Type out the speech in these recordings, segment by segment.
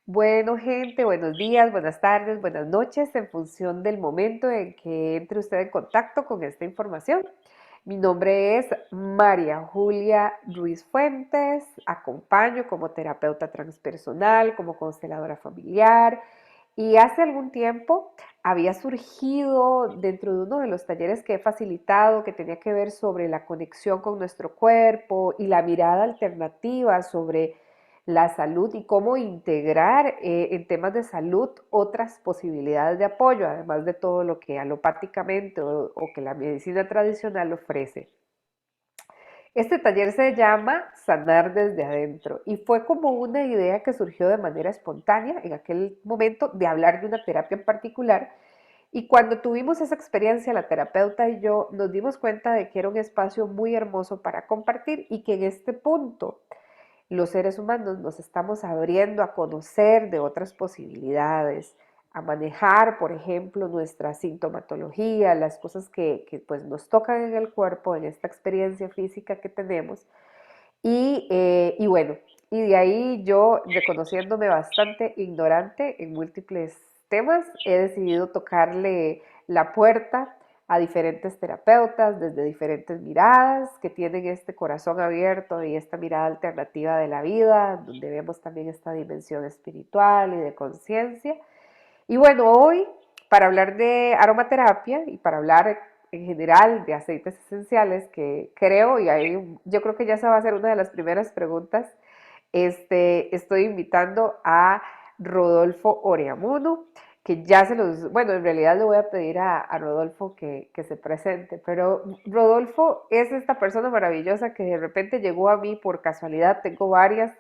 Bueno, gente, buenos días, buenas tardes, buenas noches, en función del momento en que entre usted en contacto con esta información. Mi nombre es María Julia Ruiz Fuentes, acompaño como terapeuta transpersonal, como consteladora familiar y hace algún tiempo había surgido dentro de uno de los talleres que he facilitado que tenía que ver sobre la conexión con nuestro cuerpo y la mirada alternativa sobre la salud y cómo integrar en temas de salud otras posibilidades de apoyo, además de todo lo que alopáticamente o que la medicina tradicional ofrece. Este taller se llama Sanar desde adentro y fue como una idea que surgió de manera espontánea en aquel momento de hablar de una terapia en particular. Y cuando tuvimos esa experiencia, la terapeuta y yo nos dimos cuenta de que era un espacio muy hermoso para compartir y que en este punto los seres humanos nos estamos abriendo a conocer de otras posibilidades, a manejar, por ejemplo, nuestra sintomatología, las cosas que pues nos tocan en el cuerpo, en esta experiencia física que tenemos. Y bueno, y de ahí yo, reconociéndome bastante ignorante en múltiples temas, he decidido tocarle la puerta a diferentes terapeutas desde diferentes miradas que tienen este corazón abierto y esta mirada alternativa de la vida, donde vemos también esta dimensión espiritual y de conciencia. Y bueno, hoy para hablar de aromaterapia y para hablar en general de aceites esenciales, que creo, y ahí yo creo que ya esa va a ser una de las primeras preguntas, estoy invitando a Rodolfo Oreamuno, que ya se los, bueno, en realidad le voy a pedir a Rodolfo que se presente, pero Rodolfo es esta persona maravillosa que de repente llegó a mí por casualidad. Tengo varias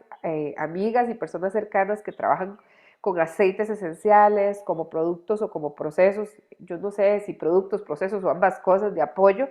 amigas y personas cercanas que trabajan con aceites esenciales, como productos o como procesos, yo no sé si productos, procesos o ambas cosas de apoyo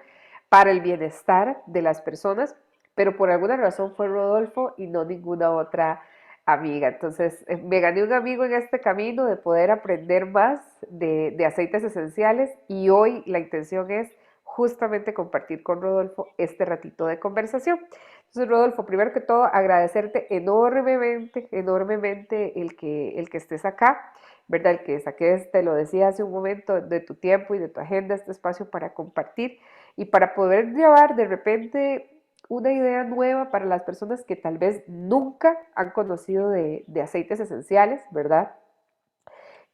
para el bienestar de las personas, pero por alguna razón fue Rodolfo y no ninguna otra amiga. Entonces me gané un amigo en este camino de poder aprender más de aceites esenciales y hoy la intención es justamente compartir con Rodolfo este ratito de conversación. Entonces, Rodolfo, primero que todo, agradecerte enormemente, enormemente el que estés acá, ¿verdad? El que saques, te lo decía hace un momento, de tu tiempo y de tu agenda, este espacio para compartir y para poder llevar de repente una idea nueva para las personas que tal vez nunca han conocido de aceites esenciales, ¿verdad?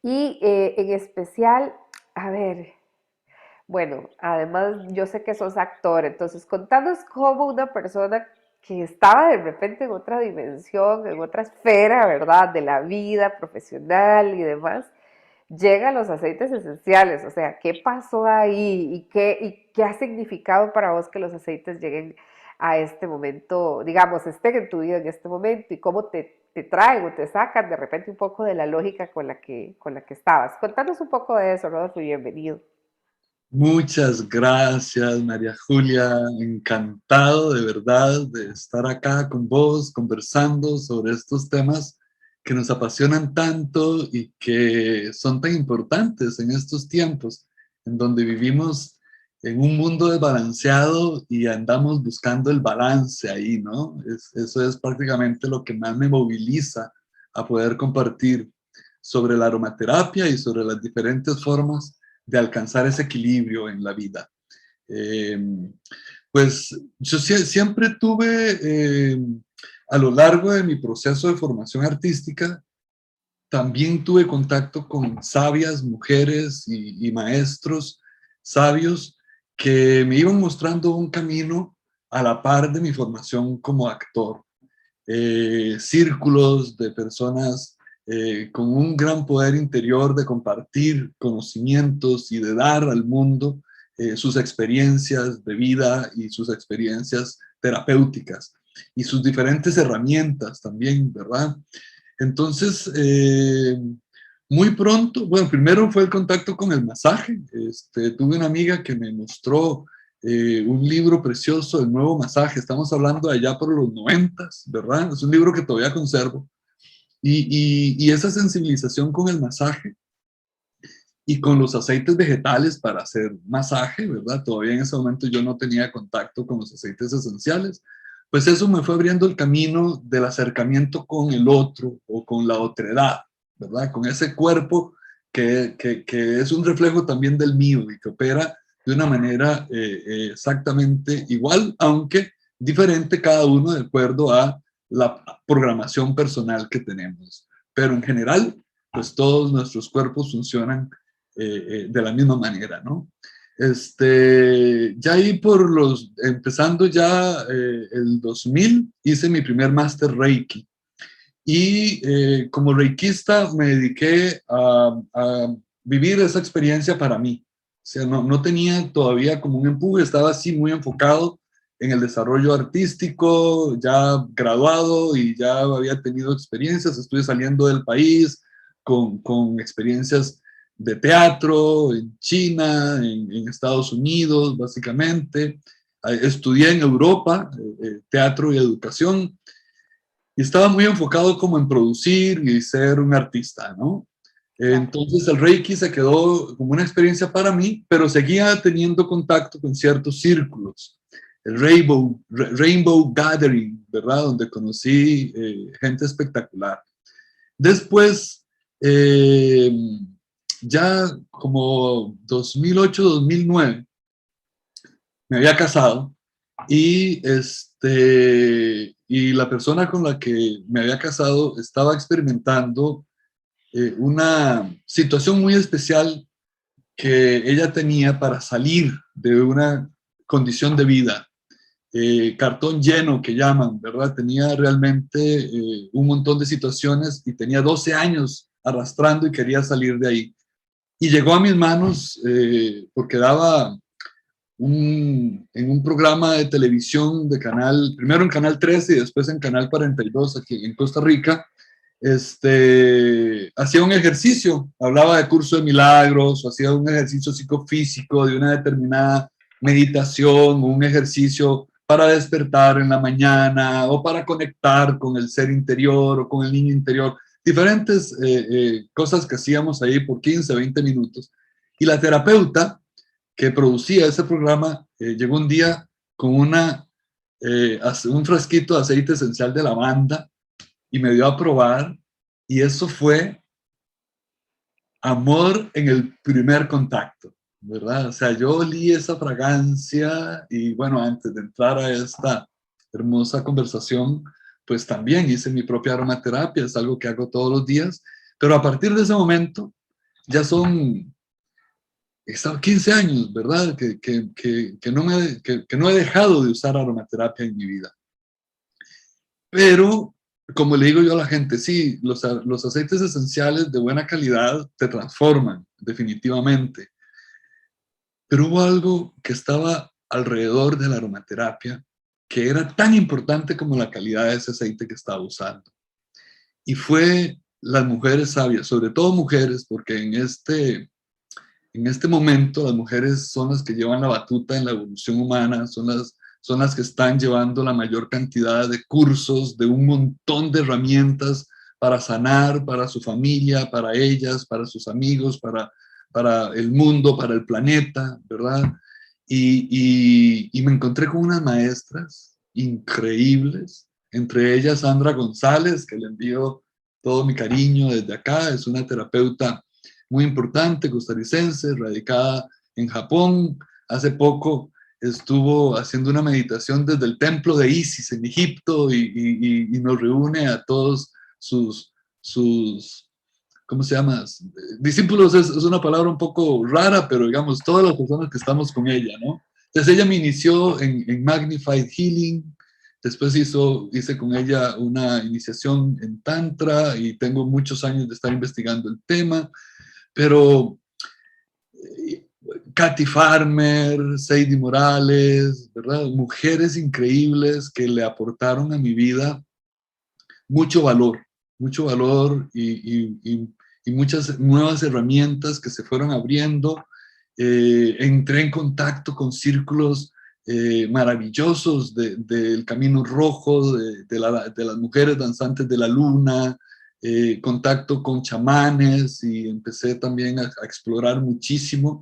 Y en especial, a ver, bueno, además yo sé que sos actor, entonces contanos cómo una persona que estaba de repente en otra dimensión, en otra esfera, ¿verdad? De la vida profesional y demás, llega a los aceites esenciales. O sea, ¿qué pasó ahí y qué ha significado para vos que los aceites lleguen a este momento, digamos, estén en tu vida en este momento y cómo te traen o te sacan de repente un poco de la lógica con la que estabas? Contanos un poco de eso, Rodolfo, y bienvenido. Muchas gracias, María Julia. Encantado de verdad de estar acá con vos conversando sobre estos temas que nos apasionan tanto y que son tan importantes en estos tiempos en donde vivimos en un mundo desbalanceado y andamos buscando el balance ahí, ¿no? Eso es prácticamente lo que más me moviliza a poder compartir sobre la aromaterapia y sobre las diferentes formas de alcanzar ese equilibrio en la vida. Eh, pues yo siempre tuve, a lo largo de mi proceso de formación artística, también tuve contacto con sabias mujeres y maestros sabios que me iban mostrando un camino a la par de mi formación como actor. Círculos de personas con un gran poder interior de compartir conocimientos y de dar al mundo sus experiencias de vida y sus experiencias terapéuticas y sus diferentes herramientas también, ¿verdad? Entonces, muy pronto, bueno, primero fue el contacto con el masaje. Tuve una amiga que me mostró un libro precioso, El Nuevo Masaje. Estamos hablando de allá por los 90, ¿verdad? Es un libro que todavía conservo. Y esa sensibilización con el masaje y con los aceites vegetales para hacer masaje, ¿verdad? Todavía en ese momento yo no tenía contacto con los aceites esenciales. Pues eso me fue abriendo el camino del acercamiento con el otro o con la otredad, ¿verdad? Con ese cuerpo que es un reflejo también del mío y que opera de una manera exactamente igual, aunque diferente cada uno de acuerdo a la programación personal que tenemos. Pero en general, pues todos nuestros cuerpos funcionan de la misma manera, ¿no? Ya ahí empezando ya el 2000, hice mi primer máster Reiki. Y como reikista me dediqué a vivir esa experiencia para mí. O sea, no tenía todavía como un empuje, estaba así muy enfocado en el desarrollo artístico, ya graduado y ya había tenido experiencias, estuve saliendo del país con experiencias de teatro en China, en Estados Unidos, básicamente. Estudié en Europa teatro y educación y estaba muy enfocado como en producir y ser un artista, ¿no? Claro. Entonces el Reiki se quedó como una experiencia para mí, pero seguía teniendo contacto con ciertos círculos. El Rainbow Gathering, ¿verdad? Donde conocí gente espectacular. Después, eh, ya como 2008-2009, me había casado y la persona con la que me había casado estaba experimentando una situación muy especial que ella tenía para salir de una condición de vida, cartón lleno que llaman, ¿verdad? Tenía realmente un montón de situaciones y tenía 12 años arrastrando y quería salir de ahí. Y llegó a mis manos porque daba en un programa de televisión de primero en Canal 13 y después en Canal 42 aquí en Costa Rica, hacía un ejercicio, hablaba de curso de milagros, o hacía un ejercicio psicofísico de una determinada meditación, un ejercicio para despertar en la mañana o para conectar con el ser interior o con el niño interior, diferentes cosas que hacíamos ahí por 15, 20 minutos. Y la terapeuta que producía ese programa llegó un día con un frasquito de aceite esencial de lavanda y me dio a probar y eso fue amor en el primer contacto, ¿verdad? O sea, yo olí esa fragancia y bueno, antes de entrar a esta hermosa conversación, pues también hice mi propia aromaterapia, es algo que hago todos los días, pero a partir de ese momento ya son he estado 15 años, ¿verdad? Que no he dejado de usar aromaterapia en mi vida. Pero, como le digo yo a la gente, sí, los aceites esenciales de buena calidad te transforman, definitivamente. Pero hubo algo que estaba alrededor de la aromaterapia que era tan importante como la calidad de ese aceite que estaba usando. Y fue las mujeres sabias, sobre todo mujeres, porque en este momento las mujeres son las que llevan la batuta en la evolución humana, son las que están llevando la mayor cantidad de cursos, de un montón de herramientas para sanar, para su familia, para ellas, para sus amigos, para el mundo, para el planeta, ¿verdad? Y me encontré con unas maestras increíbles, entre ellas Sandra González, que le envío todo mi cariño desde acá, es una terapeuta muy importante, costarricense, radicada en Japón. Hace poco estuvo haciendo una meditación desde el templo de Isis en Egipto y nos reúne a todos sus ¿cómo se llama? Discípulos es una palabra un poco rara, pero digamos, todas las personas que estamos con ella, ¿no? Entonces ella me inició en Magnified Healing, después hice con ella una iniciación en Tantra y tengo muchos años de estar investigando el tema, pero Katy Farmer, Sadie Morales, ¿verdad? Mujeres increíbles que le aportaron a mi vida mucho valor y muchas nuevas herramientas que se fueron abriendo. Entré en contacto con círculos maravillosos del Camino Rojo, de las mujeres danzantes de la luna, contacto con chamanes y empecé también a explorar muchísimo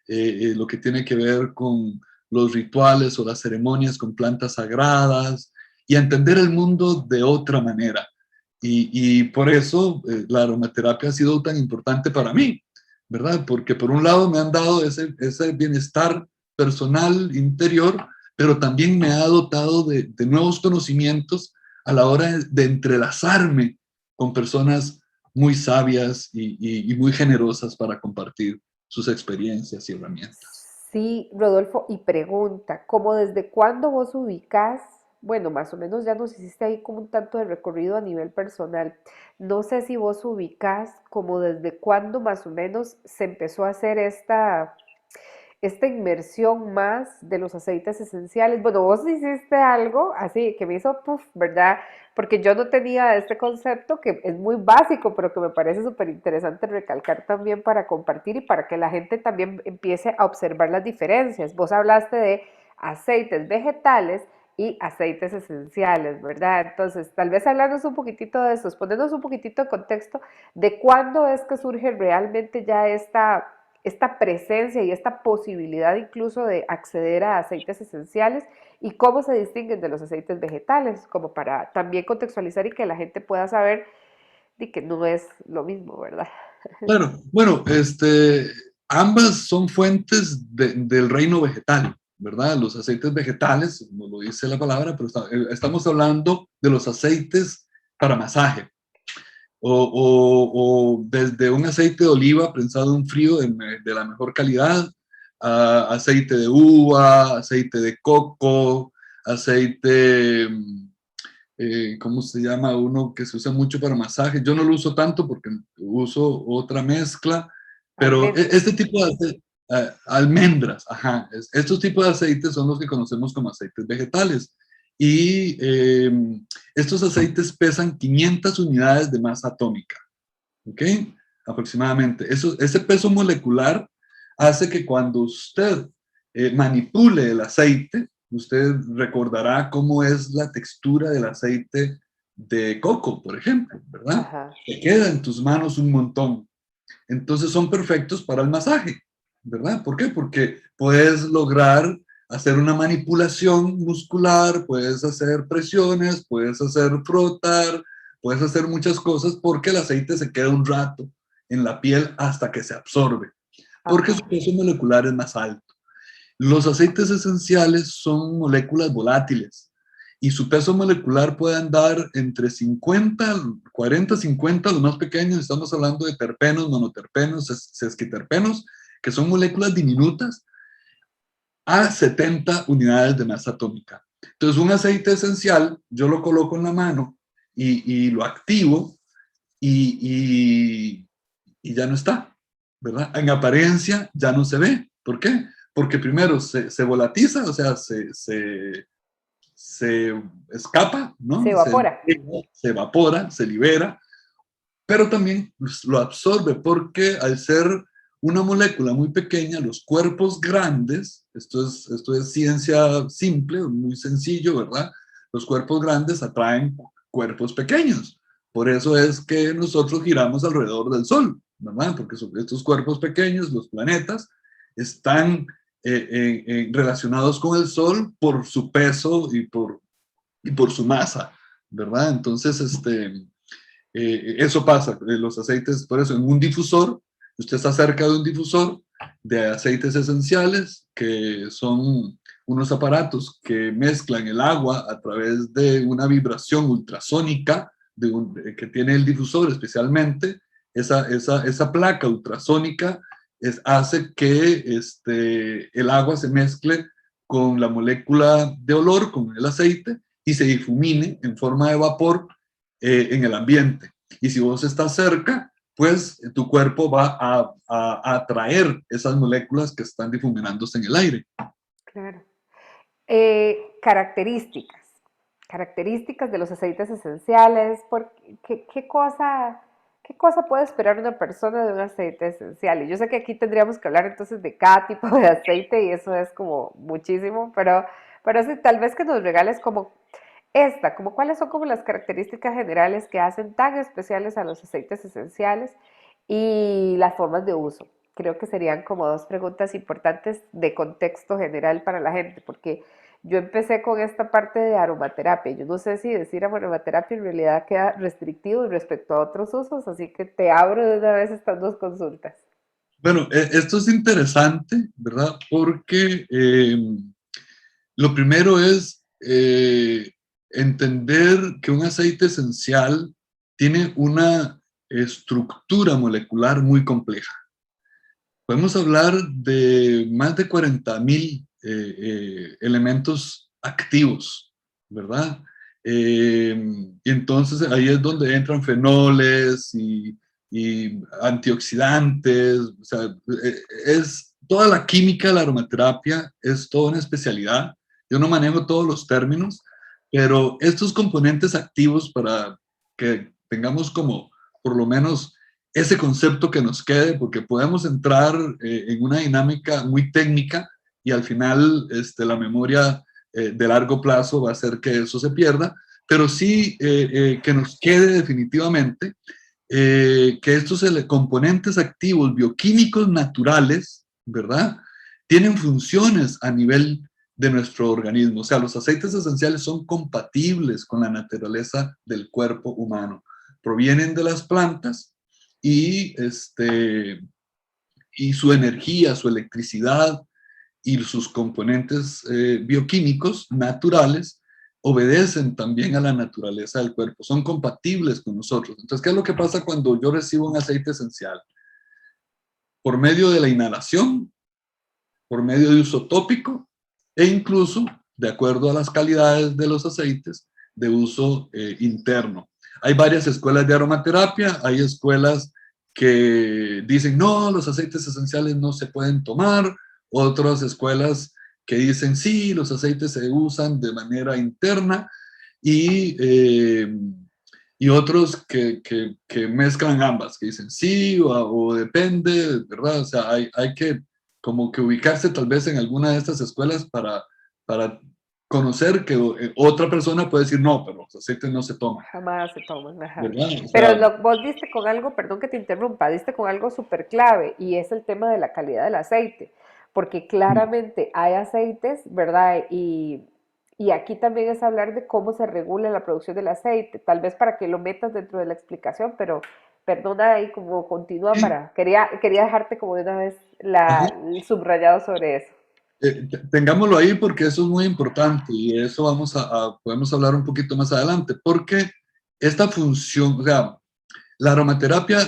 lo que tiene que ver con los rituales o las ceremonias con plantas sagradas y a entender el mundo de otra manera. Y por eso la aromaterapia ha sido tan importante para mí, ¿verdad? Porque por un lado me han dado ese bienestar personal, interior, pero también me ha dotado de nuevos conocimientos a la hora de entrelazarme con personas muy sabias y muy generosas para compartir sus experiencias y herramientas. Sí, Rodolfo, y pregunta, ¿cómo desde cuándo vos ubicás? Bueno, más o menos ya nos hiciste ahí como un tanto de recorrido a nivel personal. No sé si vos ubicás como desde cuándo más o menos se empezó a hacer esta inmersión más de los aceites esenciales. Bueno, vos hiciste algo así que me hizo puff, ¿verdad? Porque yo no tenía este concepto que es muy básico, pero que me parece súper interesante recalcar también para compartir y para que la gente también empiece a observar las diferencias. Vos hablaste de aceites vegetales y aceites esenciales, ¿verdad? Entonces, tal vez hablarnos un poquitito de eso, ponernos un poquitito de contexto de cuándo es que surge realmente ya esta presencia y esta posibilidad incluso de acceder a aceites esenciales y cómo se distinguen de los aceites vegetales, como para también contextualizar y que la gente pueda saber de que no es lo mismo, ¿verdad? Claro, bueno, ambas son fuentes del reino vegetal, ¿verdad? Los aceites vegetales, como lo dice la palabra, pero estamos hablando de los aceites para masaje, o desde un aceite de oliva prensado en frío de la mejor calidad, a aceite de uva, aceite de coco, aceite, ¿cómo se llama? Uno que se usa mucho para masaje. Yo no lo uso tanto porque uso otra mezcla, pero Almendras. este tipo de almendras, ajá, estos tipos de aceites son los que conocemos como aceites vegetales. Y estos aceites pesan 500 unidades de masa atómica, ¿ok? Aproximadamente. Ese peso molecular hace que cuando usted manipule el aceite, usted recordará cómo es la textura del aceite de coco, por ejemplo, ¿verdad? Ajá. Te queda en tus manos un montón. Entonces son perfectos para el masaje, ¿verdad? ¿Por qué? Porque puedes lograr hacer una manipulación muscular, puedes hacer presiones, puedes hacer frotar, puedes hacer muchas cosas porque el aceite se queda un rato en la piel hasta que se absorbe, porque su Ajá. peso molecular es más alto. Los aceites esenciales son moléculas volátiles y su peso molecular puede andar entre 50, 40, 50, los más pequeños, estamos hablando de terpenos, monoterpenos, sesquiterpenos, que son moléculas diminutas, a 70 unidades de masa atómica. Entonces, un aceite esencial, yo lo coloco en la mano y lo activo y, y ya no está, ¿verdad? En apariencia ya no se ve. ¿Por qué? Porque primero se volatiza, o sea, se escapa, Se ¿no? evapora. Se evapora, se libera, pero también pues, lo absorbe porque al ser una molécula muy pequeña, los cuerpos grandes, esto es ciencia simple, muy sencillo, ¿verdad? Los cuerpos grandes atraen cuerpos pequeños. Por eso es que nosotros giramos alrededor del Sol, ¿verdad? Porque estos cuerpos pequeños, los planetas, están relacionados con el Sol por su peso y por su masa, ¿verdad? Entonces, eso pasa, los aceites, por eso en un difusor, usted está cerca de un difusor de aceites esenciales, que son unos aparatos que mezclan el agua a través de una vibración ultrasónica que tiene el difusor especialmente. Esa placa ultrasónica hace que el agua se mezcle con la molécula de olor, con el aceite, y se difumine en forma de vapor en el ambiente. Y si vos estás cerca, pues tu cuerpo va a atraer esas moléculas que están difuminándose en el aire. Claro. Características. Características de los aceites esenciales. ¿Qué cosa puede esperar una persona de un aceite esencial? Y yo sé que aquí tendríamos que hablar entonces de cada tipo de aceite y eso es como muchísimo, pero sí, tal vez que nos regales como como cuáles son como las características generales que hacen tan especiales a los aceites esenciales y las formas de uso. Creo que serían como dos preguntas importantes de contexto general para la gente, porque yo empecé con esta parte de aromaterapia. Yo no sé si decir aromaterapia en realidad queda restrictivo respecto a otros usos, así que te abro de una vez estas dos consultas. Bueno, esto es interesante, ¿verdad? Porque lo primero es entender que un aceite esencial tiene una estructura molecular muy compleja. Podemos hablar de más de 40.000 elementos activos, ¿verdad? Y entonces ahí es donde entran fenoles y antioxidantes, o sea, es toda la química de la aromaterapia, es toda una especialidad. Yo no manejo todos los términos, pero estos componentes activos para que tengamos como por lo menos ese concepto que nos quede, porque podemos entrar en una dinámica muy técnica y al final la memoria de largo plazo va a hacer que eso se pierda, pero sí que nos quede definitivamente que estos componentes activos bioquímicos naturales, ¿verdad? Tienen funciones a nivel de nuestro organismo. O sea, los aceites esenciales son compatibles con la naturaleza del cuerpo humano. Provienen de las plantas y, y su energía, su electricidad y sus componentes bioquímicos naturales obedecen también a la naturaleza del cuerpo, son compatibles con nosotros. Entonces, ¿qué es lo que pasa cuando yo recibo un aceite esencial? Por medio de la inhalación, por medio de uso tópico e incluso, de acuerdo a las calidades de los aceites, de uso interno. Hay varias escuelas de aromaterapia, hay escuelas que dicen, no, los aceites esenciales no se pueden tomar, otras escuelas que dicen, sí, los aceites se usan de manera interna y, y otros que mezclan ambas, que dicen sí o depende, ¿verdad? O sea, hay que como que ubicarse tal vez en alguna de estas escuelas para conocer que otra persona puede decir, no, pero los aceites no se toman, Jamás se toman, ajá. ¿verdad? O Pero sea, vos diste con algo, perdón que te interrumpa, diste con algo súper clave y es el tema de la calidad del aceite, porque claramente hay aceites, ¿verdad? Y aquí también es hablar de cómo se regula la producción del aceite, tal vez para que lo metas dentro de la explicación, pero perdona ahí como continúa sí, para, quería dejarte como de una vez ajá. el subrayado sobre eso. Tengámoslo ahí porque eso es muy importante y eso podemos hablar un poquito más adelante, porque esta función, o sea, la aromaterapia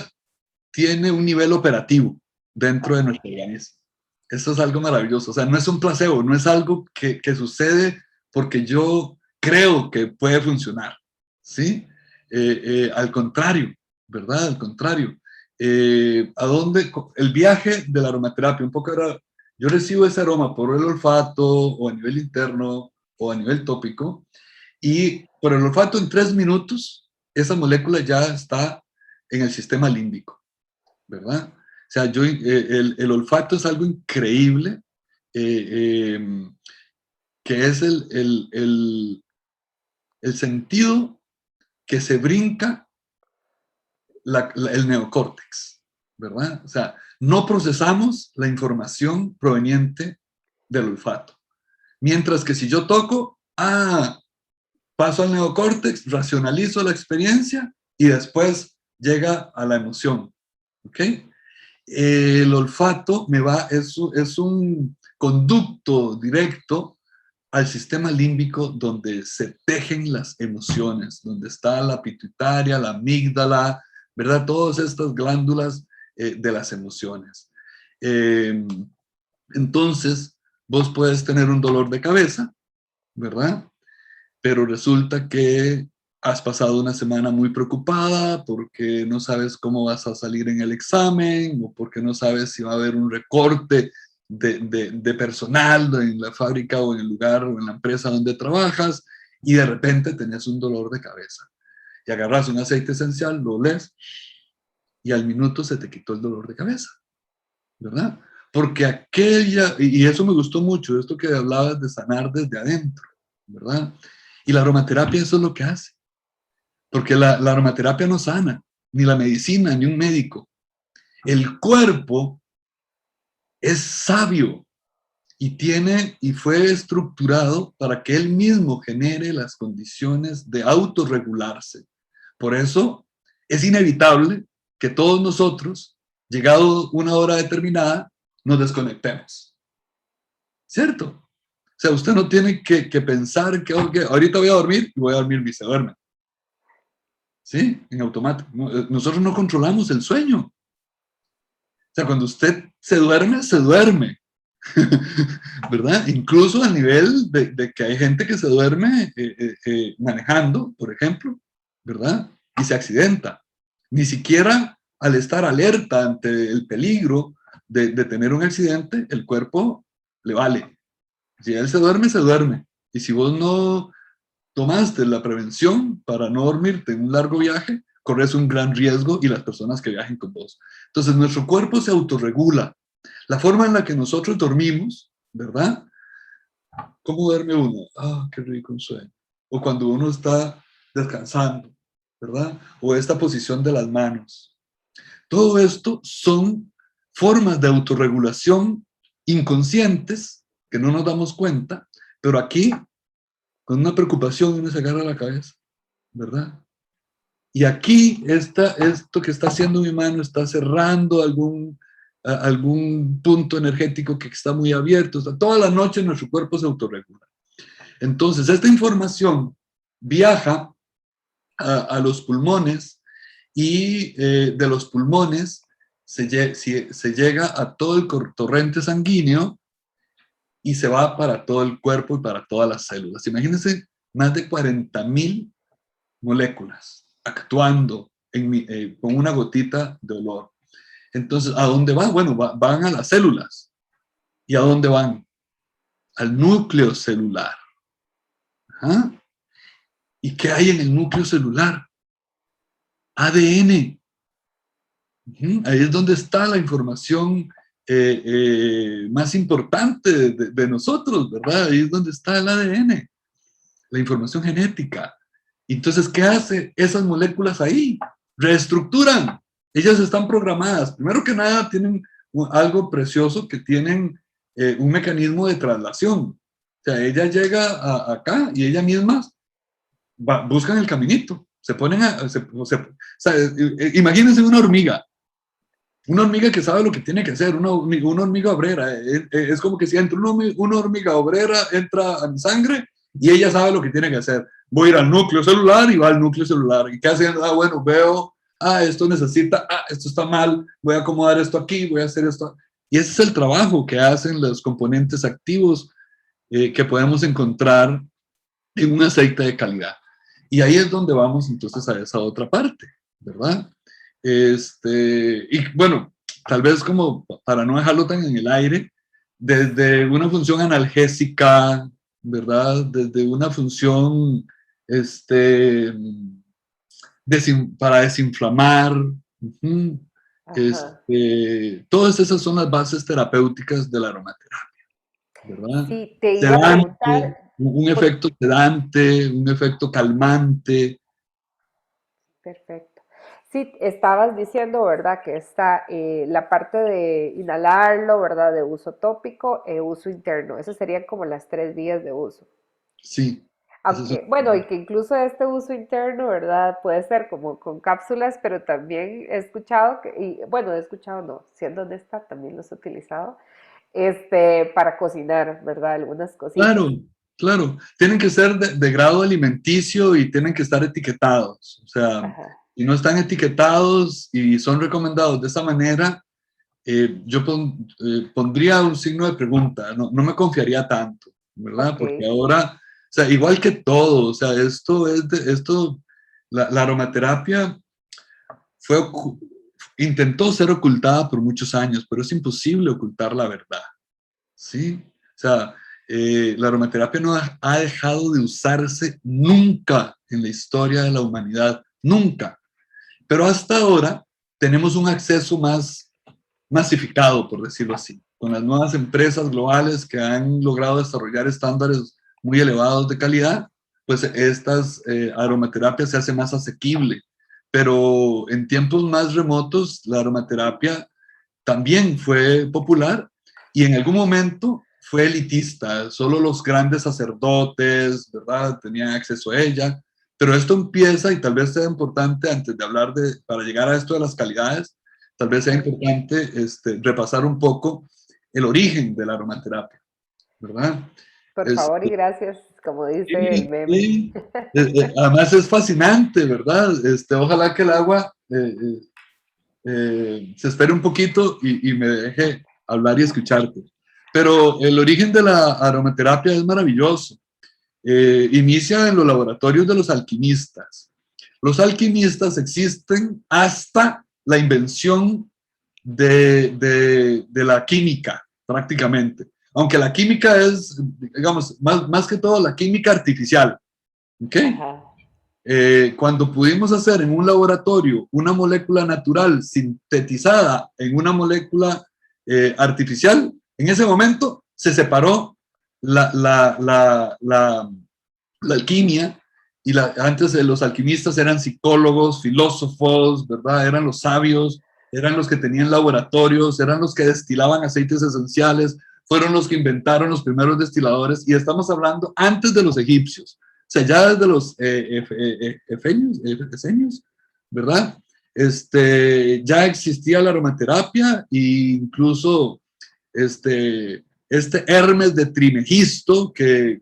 tiene un nivel operativo dentro de nuestro organismo. Eso es algo maravilloso. O sea, no es un placebo, no es algo que sucede porque yo creo que puede funcionar. ¿Sí? Al contrario, ¿verdad? Al contrario. ¿A dónde? El viaje de la aromaterapia, un poco era, yo recibo ese aroma por el olfato o a nivel interno o a nivel tópico y por el olfato en 3 minutos, esa molécula ya está en el sistema límbico. ¿Verdad? O sea, el olfato es algo increíble, eh, eh, que es el sentido que se brinca el neocórtex, ¿verdad? O sea, no procesamos la información proveniente del olfato. Mientras que si yo toco, paso al neocórtex, racionalizo la experiencia y después llega a la emoción, ¿ok? El olfato es un conducto directo al sistema límbico donde se tejen las emociones, donde está la pituitaria, la amígdala, ¿verdad? Todas estas glándulas de las emociones. Eh, entonces, vos puedes tener un dolor de cabeza, ¿verdad? Pero resulta que has pasado una semana muy preocupada porque no sabes cómo vas a salir en el examen o porque no sabes si va a haber un recorte de personal en la fábrica o en el lugar o en la empresa donde trabajas y de repente tenés un dolor de cabeza y agarras un aceite esencial, lo olés y al minuto se te quitó el dolor de cabeza, ¿verdad? Porque y eso me gustó mucho, esto que hablabas de sanar desde adentro, ¿verdad? Y la aromaterapia eso es lo que hace, porque la aromaterapia no sana, ni la medicina, ni un médico. El cuerpo es sabio y fue estructurado para que él mismo genere las condiciones de autorregularse. Por eso es inevitable que todos nosotros, llegado una hora determinada, nos desconectemos. ¿Cierto? O sea, usted no tiene que pensar que okay, ahorita voy a dormir y voy a dormir y se duerme. ¿Sí? En automático. Nosotros no controlamos el sueño. O sea, cuando usted se duerme, se duerme. ¿Verdad? Incluso a nivel de que hay gente que se duerme manejando, por ejemplo, ¿verdad? Y se accidenta. Ni siquiera al estar alerta ante el peligro de tener un accidente, el cuerpo le vale. Si él se duerme, se duerme. Y si vos no tomaste la prevención para no dormirte en un largo viaje, corres un gran riesgo y las personas que viajen con vos. Entonces, nuestro cuerpo se autorregula. La forma en la que nosotros dormimos, ¿verdad? ¿Cómo duerme uno? Ah, qué rico un sueño. O cuando uno está descansando, ¿verdad? O esta posición de las manos. Todo esto son formas de autorregulación inconscientes que no nos damos cuenta, pero aquí, con una preocupación, uno se agarra la cabeza, ¿verdad? Y aquí esto que está haciendo mi mano está cerrando algún punto energético que está muy abierto. O sea, toda la noche nuestro cuerpo se autorregula. Entonces, esta información viaja a los pulmones y de los pulmones se llega a todo el torrente sanguíneo y se va para todo el cuerpo y para todas las células. Imagínense más de 40,000 moléculas actuando con una gotita de olor. Entonces, ¿a dónde va? Bueno, van a las células. ¿Y a dónde van? Al núcleo celular. ¿Ah? ¿Y qué hay en el núcleo celular? ADN. Ahí es donde está la información más importante de nosotros, ¿verdad? Ahí es donde está el ADN, la información genética. Entonces, ¿qué hace esas moléculas ahí? Reestructuran. Ellas están programadas. Primero que nada, tienen algo precioso que tienen un mecanismo de traslación. O sea, ella llega acá y ellas mismas buscan el caminito. Se ponen o sea, imagínense una hormiga que sabe lo que tiene que hacer, una hormiga obrera. Es como que si entra una hormiga obrera, entra a mi sangre y ella sabe lo que tiene que hacer. Voy a ir al núcleo celular y va al núcleo celular. ¿Y qué hacen? Ah, bueno, veo, esto necesita, esto está mal, voy a acomodar esto aquí, voy a hacer esto. Y ese es el trabajo que hacen los componentes activos que podemos encontrar en un aceite de calidad. Y ahí es donde vamos entonces a esa otra parte, ¿verdad? Y bueno, tal vez como para no dejarlo tan en el aire, desde una función analgésica, ¿verdad? Desde una función para desinflamar. Todas esas son las bases terapéuticas de la aromaterapia, ¿verdad? Sí, te iba a Sedante, preguntar, un efecto sedante, un efecto calmante. perfecto. Sí, estabas diciendo, ¿verdad? Que está la parte de inhalarlo, ¿verdad? De uso tópico e uso interno. Esas serían como las tres vías de uso. Sí, ese es Aunque, bueno, y que incluso este uso interno, ¿verdad? Puede ser como con cápsulas, pero también he escuchado, y bueno, he escuchado, no, siendo honesta, también los he utilizado, para cocinar, ¿verdad? Algunas cositas. claro, claro. Tienen que ser de grado alimenticio y tienen que estar etiquetados. O sea, Ajá, si no están etiquetados y son recomendados de esa manera, yo pondría un signo de pregunta. No me confiaría tanto, ¿verdad? ok, Porque ahora, o sea, igual que todo, o sea, la aromaterapia fue, intentó ser ocultada por muchos años, pero es imposible ocultar la verdad. ¿Sí? O sea, la aromaterapia no ha dejado de usarse nunca en la historia de la humanidad, nunca. Pero hasta ahora tenemos un acceso más masificado, por decirlo así, con las nuevas empresas globales que han logrado desarrollar estándares muy elevados de calidad, pues estas aromaterapias se hace más asequible. Pero en tiempos más remotos, la aromaterapia también fue popular y en algún momento fue elitista, solo los grandes sacerdotes, ¿verdad?, tenían acceso a ella. Pero esto empieza, y tal vez sea importante, antes de hablar para llegar a esto de las calidades, tal vez sea importante repasar un poco el origen de la aromaterapia, ¿verdad? Por favor y gracias, como dice el meme. Y, además es fascinante, ¿verdad? Ojalá que el agua se espere un poquito y me deje hablar y escucharte. Pero el origen de la aromaterapia es maravilloso. Inicia en los laboratorios de los alquimistas. Los alquimistas existen hasta la invención de la química, prácticamente. Aunque la química es, digamos, más que todo la química artificial. ¿Ok? Cuando pudimos hacer en un laboratorio una molécula natural sintetizada en una molécula artificial, en ese momento se separó la alquimia, y antes los alquimistas eran psicólogos, filósofos, ¿verdad? Eran los sabios, eran los que tenían laboratorios, eran los que destilaban aceites esenciales, fueron los que inventaron los primeros destiladores, y estamos hablando antes de los egipcios. O sea, ya desde los efenios, ¿verdad? Ya existía la aromaterapia, e incluso Hermes de Trimegisto, que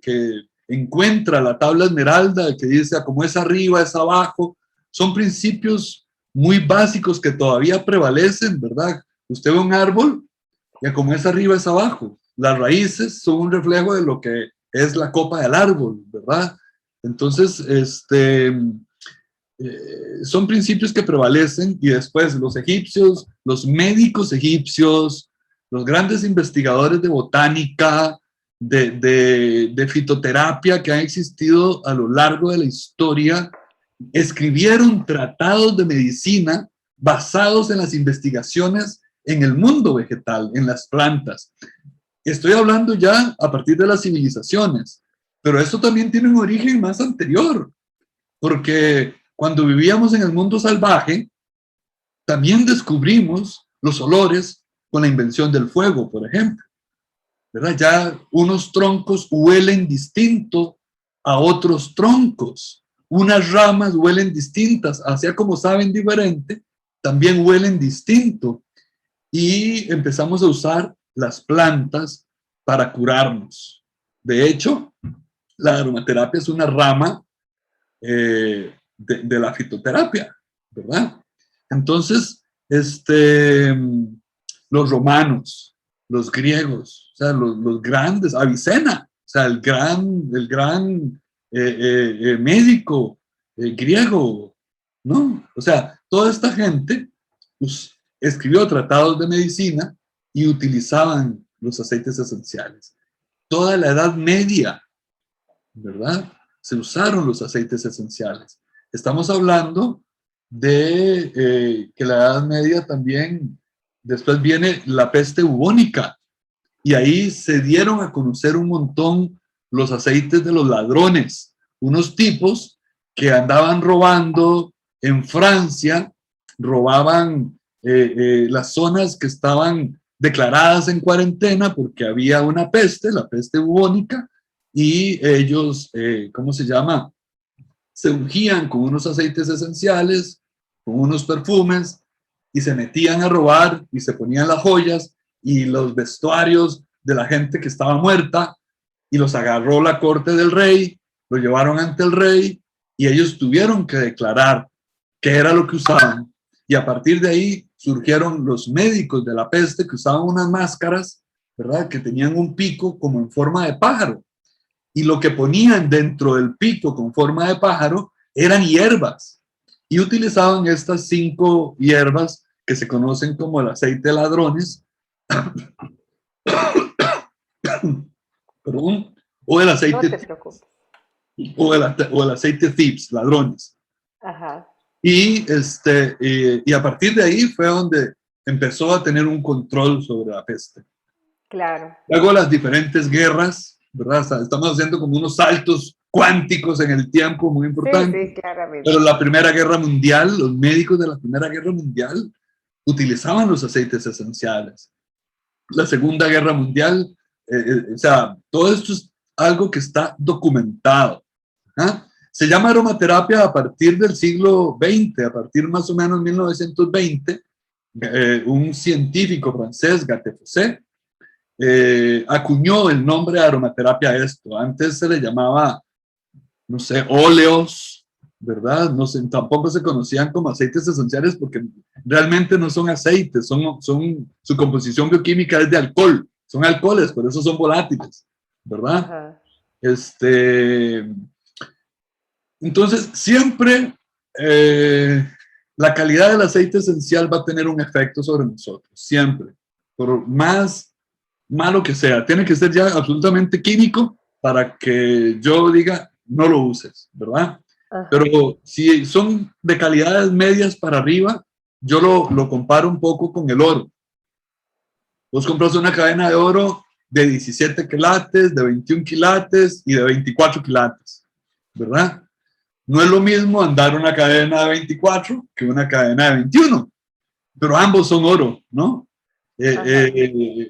encuentra la tabla esmeralda, que dice, como es arriba, es abajo. Son principios muy básicos que todavía prevalecen, ¿verdad? Usted ve un árbol, y como es arriba, es abajo. Las raíces son un reflejo de lo que es la copa del árbol, ¿verdad? Entonces, son principios que prevalecen, y después los egipcios, los médicos egipcios, los grandes investigadores de botánica, de fitoterapia que han existido a lo largo de la historia, escribieron tratados de medicina basados en las investigaciones en el mundo vegetal, en las plantas. Estoy hablando ya a partir de las civilizaciones, pero esto también tiene un origen más anterior, porque cuando vivíamos en el mundo salvaje, también descubrimos los olores con la invención del fuego, por ejemplo, ¿verdad? Ya unos troncos huelen distinto a otros troncos, unas ramas huelen distintas, así como saben diferente, también huelen distinto, y empezamos a usar las plantas para curarnos. De hecho, la aromaterapia es una rama de la fitoterapia, ¿verdad? Entonces, los romanos, los griegos, o sea, los grandes, Avicena, o sea, el gran médico griego, ¿no? O sea, toda esta gente pues, escribió tratados de medicina y utilizaban los aceites esenciales. Toda la Edad Media, ¿verdad? Se usaron los aceites esenciales. Estamos hablando de que la Edad Media también, después viene la peste bubónica, y ahí se dieron a conocer un montón los aceites de los ladrones, unos tipos que andaban robando en Francia, robaban las zonas que estaban declaradas en cuarentena porque había una peste, la peste bubónica, y ellos, ¿cómo se llama? Se ungían con unos aceites esenciales, con unos perfumes, y se metían a robar y se ponían las joyas y los vestuarios de la gente que estaba muerta, y los agarró la corte del rey, lo llevaron ante el rey, y ellos tuvieron que declarar qué era lo que usaban. Y a partir de ahí surgieron los médicos de la peste que usaban unas máscaras, ¿verdad? Que tenían un pico como en forma de pájaro, y lo que ponían dentro del pico con forma de pájaro eran hierbas, y utilizaban estas 5 hierbas que se conocen como el aceite de ladrones, perdón, o el aceite, no te preocupes. o el aceite thieves, ladrones. Ajá. Y a partir de ahí fue donde empezó a tener un control sobre la peste. Claro. Luego las diferentes guerras, ¿verdad? Estamos haciendo como unos saltos cuánticos en el tiempo muy importantes. Sí, sí, claramente. Pero la Primera Guerra Mundial, los médicos de la Primera Guerra Mundial utilizaban los aceites esenciales. La Segunda Guerra Mundial o sea, todo esto es algo que está documentado. ¿Ah? Se llama aromaterapia a partir del siglo XX, a partir más o menos 1920, un científico francés, Gattefossé, acuñó el nombre de aromaterapia a esto. Antes se le llamaba, no sé, óleos, ¿verdad? No sé, tampoco se conocían como aceites esenciales porque realmente no son aceites, su composición bioquímica es de alcohol, son alcoholes, por eso son volátiles, ¿verdad? Ajá. Este, entonces, siempre la calidad del aceite esencial va a tener un efecto sobre nosotros, siempre, por más malo que sea, tiene que ser ya absolutamente químico para que yo diga, no lo uses, ¿verdad? Ajá. Pero si son de calidades medias para arriba, yo lo comparo un poco con el oro. Vos compras una cadena de oro de 17 quilates, de 21 quilates y de 24 quilates, ¿verdad? No es lo mismo andar una cadena de 24 que una cadena de 21, pero ambos son oro, ¿no? Ajá.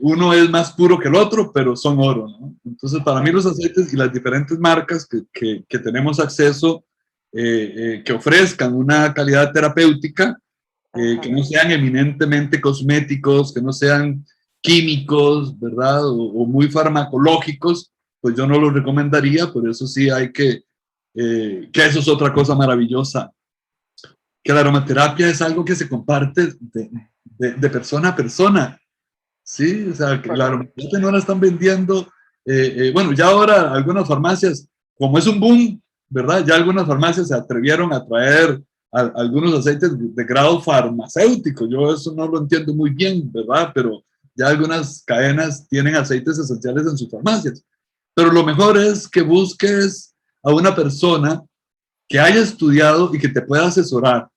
Uno es más puro que el otro, pero son oro, ¿no? Entonces, para mí Claro. los aceites y las diferentes marcas que tenemos acceso, que ofrezcan una calidad terapéutica, que Ajá. no sean eminentemente cosméticos, que no sean químicos, ¿verdad? O muy farmacológicos, pues yo no los recomendaría, por eso sí hay que eso es otra cosa maravillosa, que la aromaterapia es algo que se comparte de persona a persona. Sí, o sea, que la Correcto. aromaterapia no la están vendiendo. Bueno, ya ahora algunas farmacias, como es un boom, ¿verdad? Ya algunas farmacias se atrevieron a traer algunos aceites de grado farmacéutico. Yo eso no lo entiendo muy bien, ¿verdad? Pero ya algunas cadenas tienen aceites esenciales en sus farmacias. Pero lo mejor es que busques a una persona que haya estudiado y que te pueda asesorar,